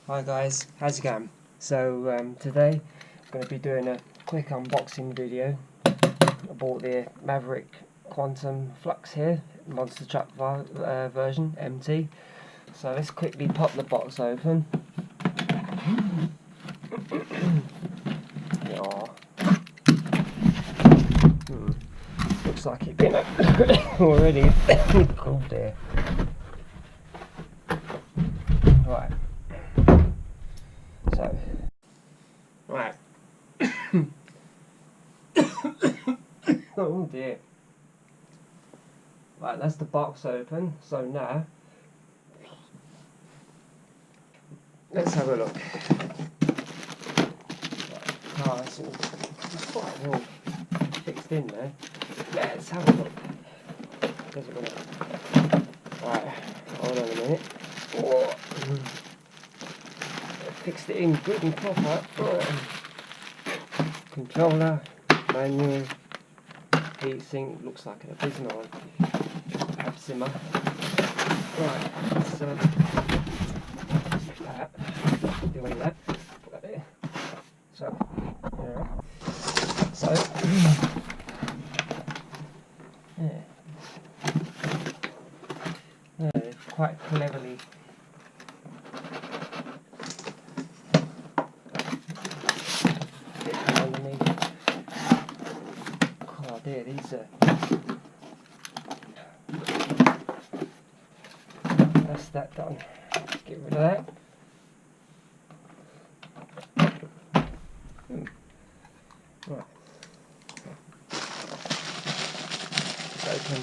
Hi guys, how's it going? So today I'm going to be doing a quick unboxing video. I bought the Maverick Quantum Flux here, monster truck version, MT. So let's quickly pop the box open. Looks like it's been already. Oh dear. Right. So, right. Oh dear. Right, that's the box open. So now, let's have a look. Right, it's quite well fixed in there. Let's have a look. Doesn't want to. Right, hold on a minute. Oh. Fixed it in good and proper. Controller, manual, heatsink, looks like an abysmal one. Ab simmer. Right, so that. Doing that. Put that there. So, yeah. So, yeah, quite cleverly. Underneath. Oh dear, these are. That's that done. Let's get rid of that. Right. It's open.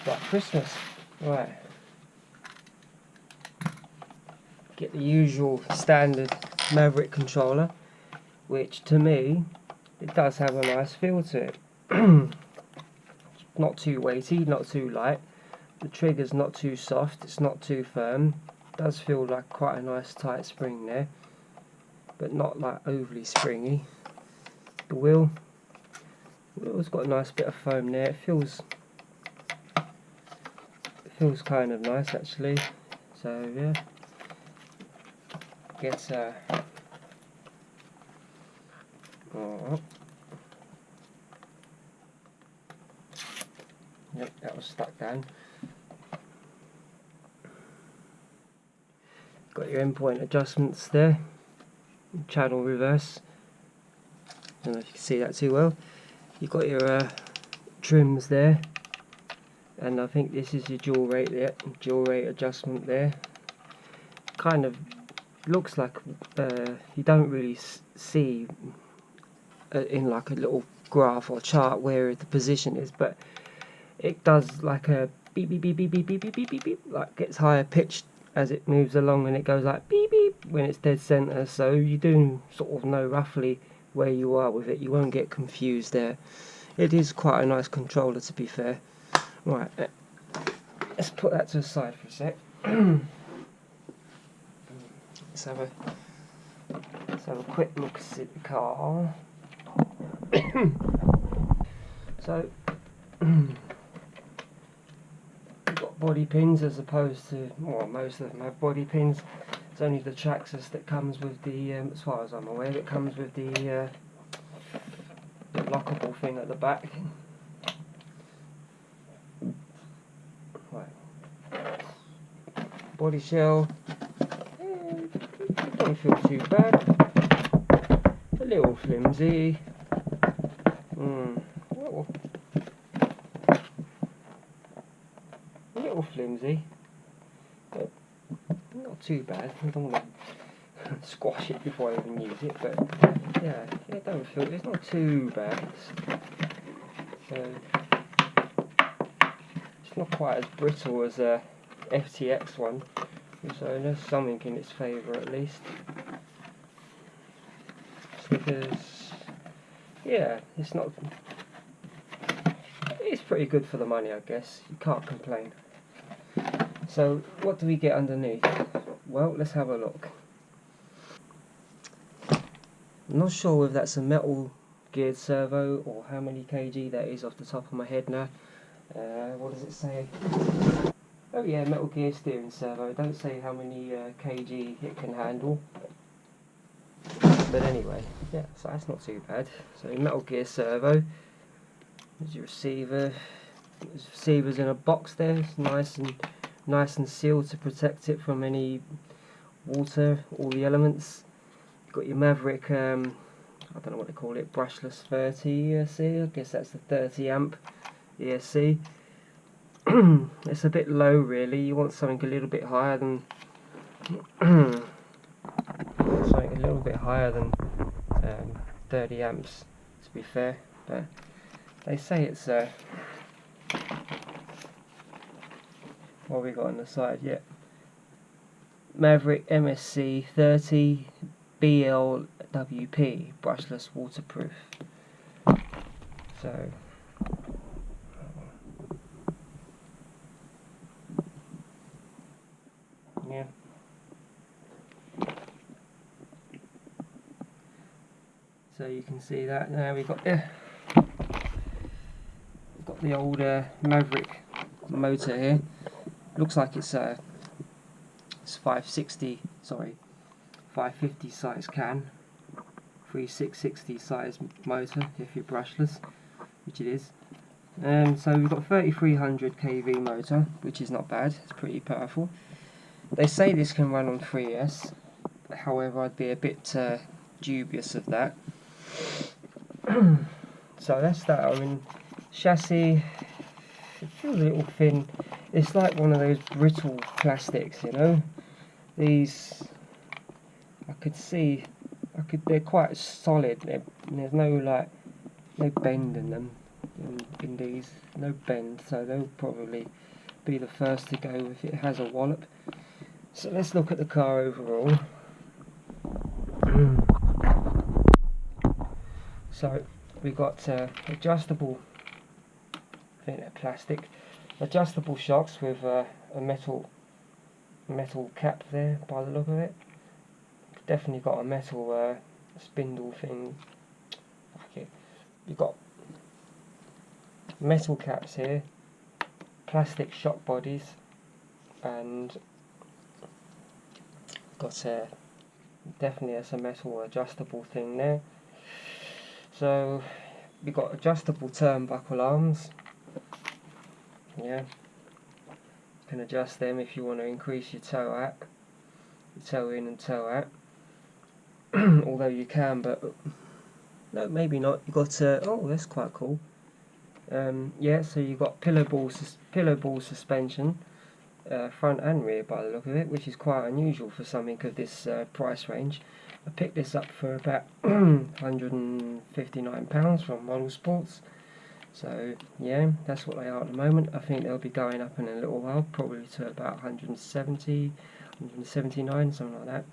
Like Christmas. Right. Get the usual standard Maverick controller, which to me, it does have a nice feel to it. Not too weighty, not too light. The trigger's not too soft, it's not too firm. It does feel like quite a nice tight spring there, but not like overly springy. The wheel's got a nice bit of foam there. It feels kind of nice actually. So yeah, gets yep, that was stuck down. Got your endpoint adjustments there, channel reverse. Don't know if you can see that too well. You've got your trims there, and I think this is your dual rate adjustment there. Kind of looks like you don't really see in like a little graph or chart where the position is, but it does like a beep beep beep beep beep beep beep beep beep beep, like gets higher pitched as it moves along, and it goes like beep beep when it's dead center, so you do sort of know roughly where you are with it. You won't get confused there. It is quite a nice controller, to be fair. Right, let's put that to the side for a sec. Let's have a quick look at the car. So we've got body pins as opposed to, well, most of them have body pins. It's only the Traxxas that comes with the, as far as I'm aware, that comes with the lockable thing at the back. Right. Body shell. Don't feel too bad. A little flimsy. A little flimsy, but not too bad. I don't want to squash it before I even use it, but yeah, it don't feel. It's not too bad. So it's not quite as brittle as a FTX one. So there's something in its favour at least. Because yeah, it's not. It's pretty good for the money, I guess. You can't complain. So what do we get underneath? Well, let's have a look. I'm not sure if that's a metal geared servo or how many kg that is off the top of my head now. What does it say? Oh yeah, Metal Gear steering servo. Don't say how many kg it can handle. But anyway, yeah, so that's not too bad. So Metal Gear servo. There's your receiver. There's receivers in a box there. It's nice and sealed to protect it from any water, all the elements. You've got your Maverick. I don't know what they call it. Brushless 30 ESC. I guess that's the 30 amp ESC. It's a bit low, really. You want something a little bit higher than. Something a little bit higher than 30 amps, to be fair, but they say it's what have we got on the side? Yeah, Maverick MSC 30 BLWP brushless waterproof. So yeah. So you can see that now we've got the old Maverick motor here. Looks like it's 550 size can, 3660 size motor if you're brushless, which it is. So we've got 3300 kV motor, which is not bad. It's pretty powerful. They say this can run on 3S, however I'd be a bit dubious of that. So that's that. I mean, chassis, it feels a little thin. It's like one of those brittle plastics, you know. These, they're quite solid. There's no bend in them. In these, no bend. So they'll probably be the first to go if it has a wallop. So let's look at the car overall. So we've got adjustable, I think they're plastic, adjustable shocks with a metal cap there by the look of it. Definitely got a metal spindle thing. Okay, you've got metal caps here, plastic shock bodies, and got definitely has a metal adjustable thing there. So we've got adjustable turnbuckle arms. Yeah, you can adjust them if you want to increase your toe in and toe out. Although you can, but no, maybe not. You got oh, that's quite cool. Yeah, so you've got pillow ball suspension, front and rear by the look of it, which is quite unusual for something of this price range. I picked this up for about £159 from Model Sports. So yeah, that's what they are at the moment. I think they'll be going up in a little while, probably to about 170, 179, something like that.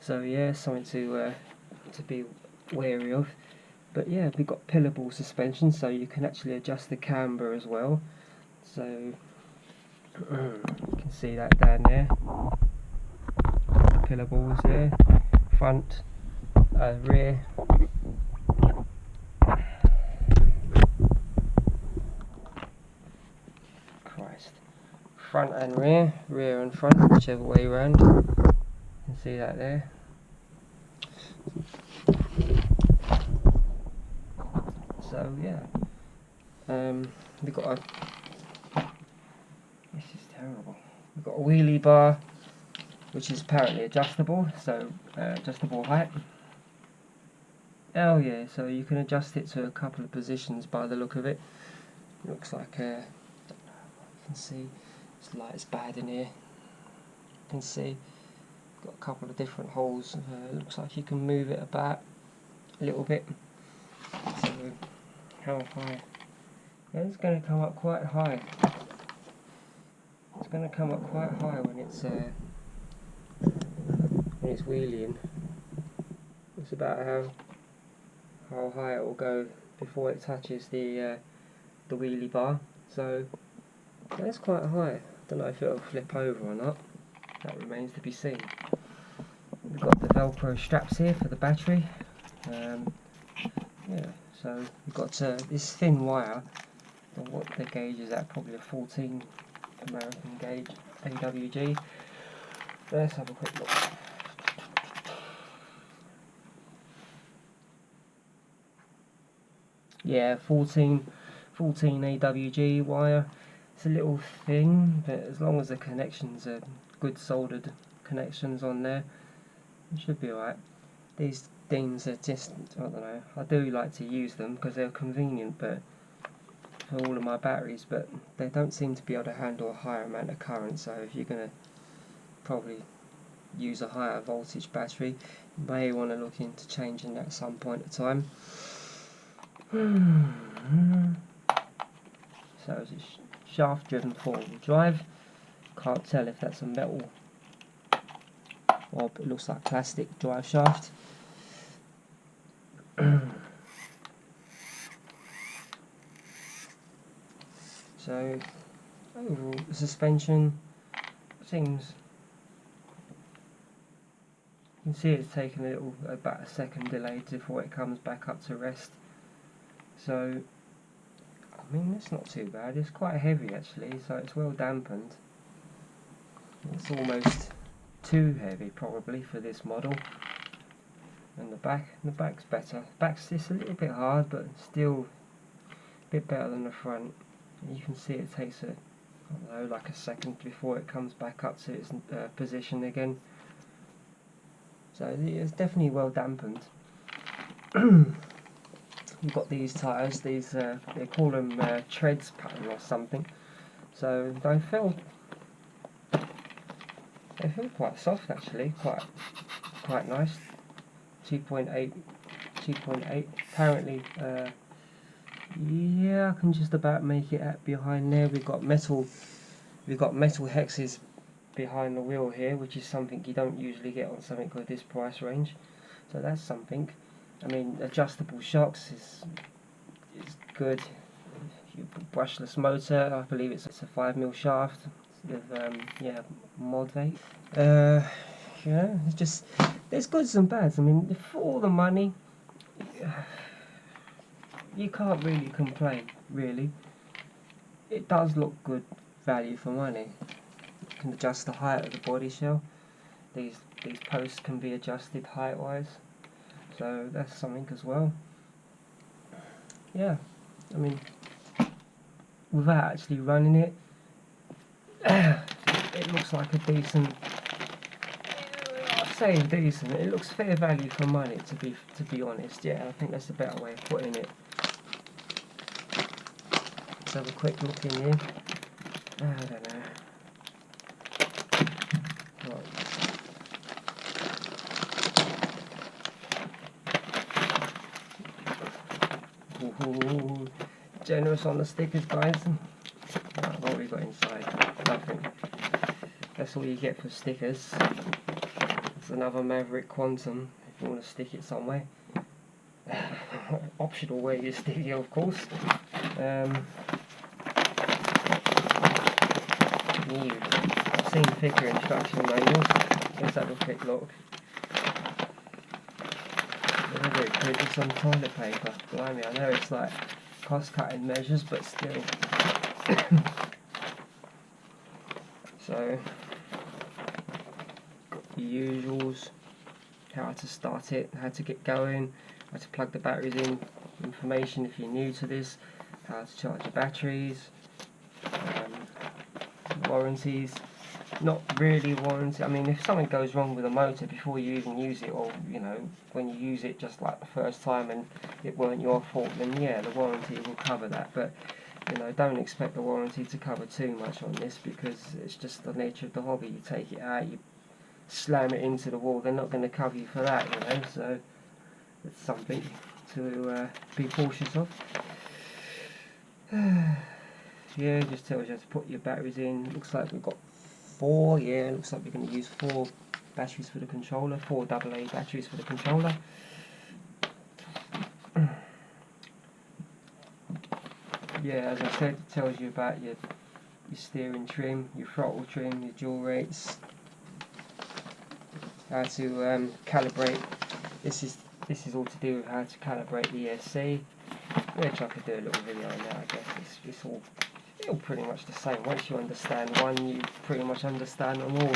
So yeah, something to be wary of. But yeah, we've got pillar ball suspension, so you can actually adjust the camber as well. So you can see that down there. Pillar balls there, front, rear. Christ. Front and rear, rear and front, whichever way around. You can see that there. So yeah, we've got a. This is terrible. We've got a wheelie bar, which is apparently adjustable, so adjustable height. Oh yeah, so you can adjust it to a couple of positions by the look of it. Looks like you can see this light is bad in here. You can see got a couple of different holes. Looks like you can move it about a little bit. So how high? Yeah, it's going to come up quite high. It's going to come up quite high when it's wheeling. It's about how high it will go before it touches the wheelie bar. So that's quite high. I don't know if it'll flip over or not. That remains to be seen. We've got the Velcro straps here for the battery. Yeah, so we've got this thin wire what the gauge is at, probably a 14 American gauge AWG. Let's have a quick look. Yeah, 14 AWG wire. It's a little thing, but as long as the connections are good soldered connections on there, it should be alright. These things are just, I don't know, I do like to use them because they're convenient, but for all of my batteries, but they don't seem to be able to handle a higher amount of current. So if you're going to probably use a higher voltage battery, you may want to look into changing that at some point in time. So it's a shaft driven 4-wheel drive. Can't tell if that's a metal or it looks like plastic drive shaft. So overall the suspension seems, you can see it's taken about a second delay before it comes back up to rest. So I mean, it's not too bad. It's quite heavy actually, so it's well dampened. It's almost too heavy probably for this model. And the back's better. Back's just a little bit hard, but still a bit better than the front. And you can see it takes I don't know, like a second before it comes back up to its position again. So it's definitely well dampened. You've got these tyres, these they call them treads pattern or something. So they feel quite soft actually, quite nice. 2.8. Apparently, yeah, I can just about make it out behind there. We've got metal hexes behind the wheel here, which is something you don't usually get on something with this price range. So that's something. I mean, adjustable shocks is good. Brushless motor, I believe it's a 5mm shaft with yeah, mod weight. Yeah, it's just, there's goods and bads. I mean, for all the money, you can't really complain, really. It does look good value for money. You can adjust the height of the body shell. These posts can be adjusted height-wise, so that's something as well. Yeah, I mean, without actually running it, it looks like a decent. I'd say decent. It looks fair value for money, to be honest. Yeah, I think that's a better way of putting it. Let's have a quick look in here. I don't know. Right. Ooh, generous on the stickers, guys. Right, what have we got inside? Nothing. That's all you get for stickers. It's another Maverick Quantum if you want to stick it somewhere. Optional where you stick it, of course. I've seen thicker instruction manuals. Let's have a quick look. Very good with some toilet paper. Blimey, I know it's like cost-cutting measures, but still. So, got the usuals, how to start it, how to get going, how to plug the batteries in, information if you're new to this, how to charge your batteries, warranties. Not really warranty. I mean, if something goes wrong with a motor before you even use it, or you know, when you use it just like the first time and it weren't your fault, then yeah, the warranty will cover that. But you know, don't expect the warranty to cover too much on this, because it's just the nature of the hobby. You take it out, you slam it into the wall, they're not going to cover you for that, you know. So it's something to be cautious of. Yeah, it just tells you how to put your batteries in. Looks like we've got 4, yeah, looks like we're going to use 4 batteries for the controller, 4 AA batteries for the controller. Yeah, as I said, it tells you about your steering trim, your throttle trim, your dual rates, how to calibrate. This is this is all to do with how to calibrate the ESC, which I could do a little video on that. I guess it's all pretty much the same. Once you understand one, you pretty much understand them all.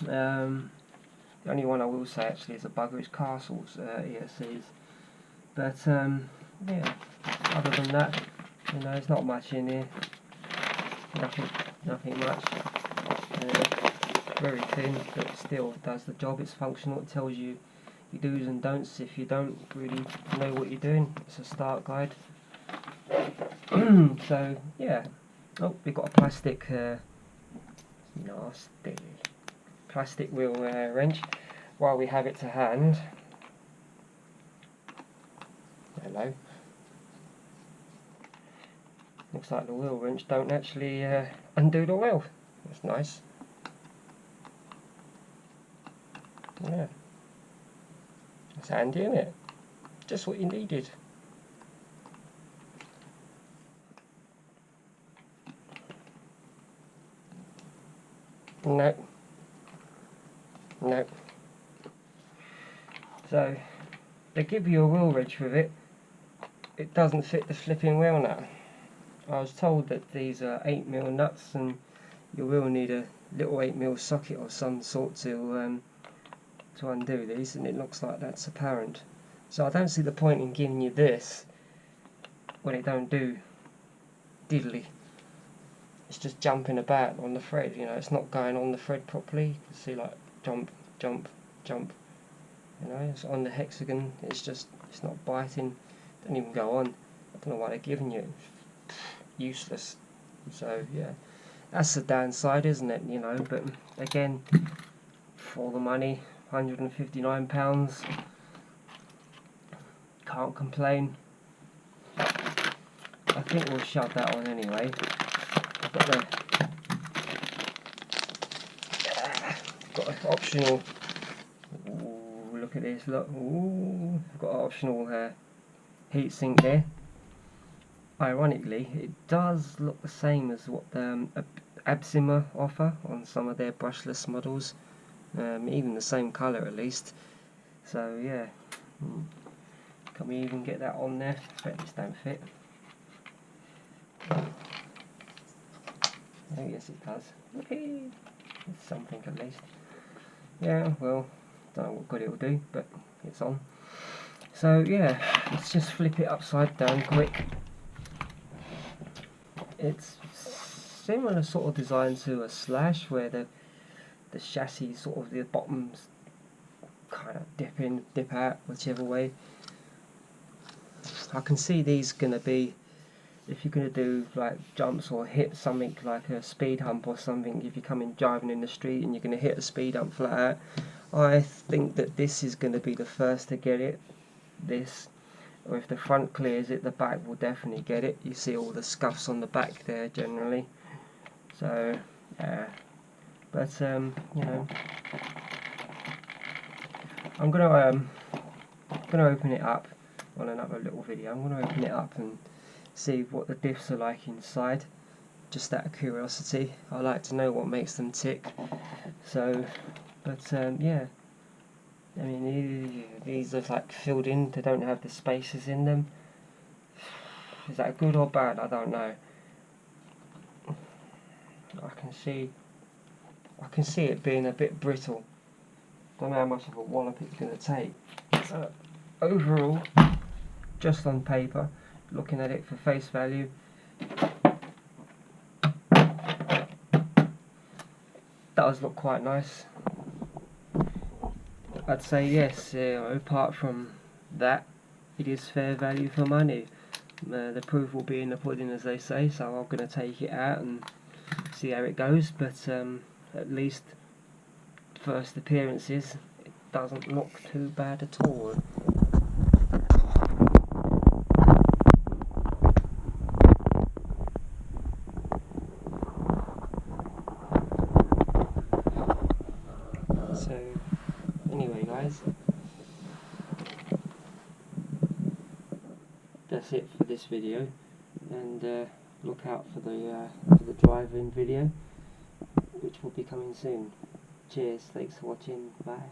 The only one I will say actually is a bugger is Castle's ESCs, but yeah, other than that, you know, there's not much in here. Nothing much. Very thin, but still does the job. It's functional. It tells you your do's and don'ts if you don't really know what you're doing. It's a start guide. So yeah. Oh, we've got a plastic, nasty plastic wheel wrench. While we have it to hand. Hello. Looks like the wheel wrench don't actually undo the wheel. That's nice. Yeah. That's handy, isn't it? Just what you needed. No. No. So, they give you a wheel wrench with it. It doesn't fit the flipping wheel nut. I was told that these are 8mm nuts and you will need a little 8mm socket of some sort to undo these, and it looks like that's apparent. So I don't see the point in giving you this when it don't do diddly. It's just jumping about on the thread, you know, it's not going on the thread properly. You can see like jump, jump, jump. You know, it's on the hexagon, it's not biting, don't even go on. I don't know why they're giving you. Useless. So yeah, that's the downside, isn't it, you know, but again, for the money, £159, can't complain. I think we'll shove that on anyway. I've got an optional, ooh, look at this, look, ooh, I've got an optional heatsink there. Ironically, it does look the same as what Abzima offer on some of their brushless models. Even the same colour at least. So yeah, can we even get that on there? I bet this don't fit. Oh yes it does. Okay, it's something at least. Yeah, well, don't know what good it will do, but it's on. So yeah, let's just flip it upside down quick. It's similar sort of design to a Slash, where the chassis sort of the bottoms kind of dip in, dip out, whichever way. I can see these gonna be, if you're gonna do like jumps or hit something like a speed hump or something, if you're coming driving in the street and you're gonna hit a speed hump flat out, I think that this is gonna be the first to get it. This, or if the front clears it, the back will definitely get it. You see all the scuffs on the back there generally. So yeah. But you know, I'm gonna open it up on another little video. I'm gonna open it up and see what the diffs are like inside, just out of curiosity. I like to know what makes them tick. So, but yeah, I mean these are like filled in. They don't have the spaces in them. Is that good or bad? I don't know. I can see it being a bit brittle. Don't know how much of a wallop it's going to take. Overall, just on paper, looking at it for face value, does look quite nice. I'd say yes, apart from that, it is fair value for money. The proof will be in the pudding, as they say, so I'm going to take it out and see how it goes, but at least first appearances, it doesn't look too bad at all. So anyway guys, that's it for this video, and look out for the drive-in video, which will be coming soon. Cheers, thanks for watching, bye.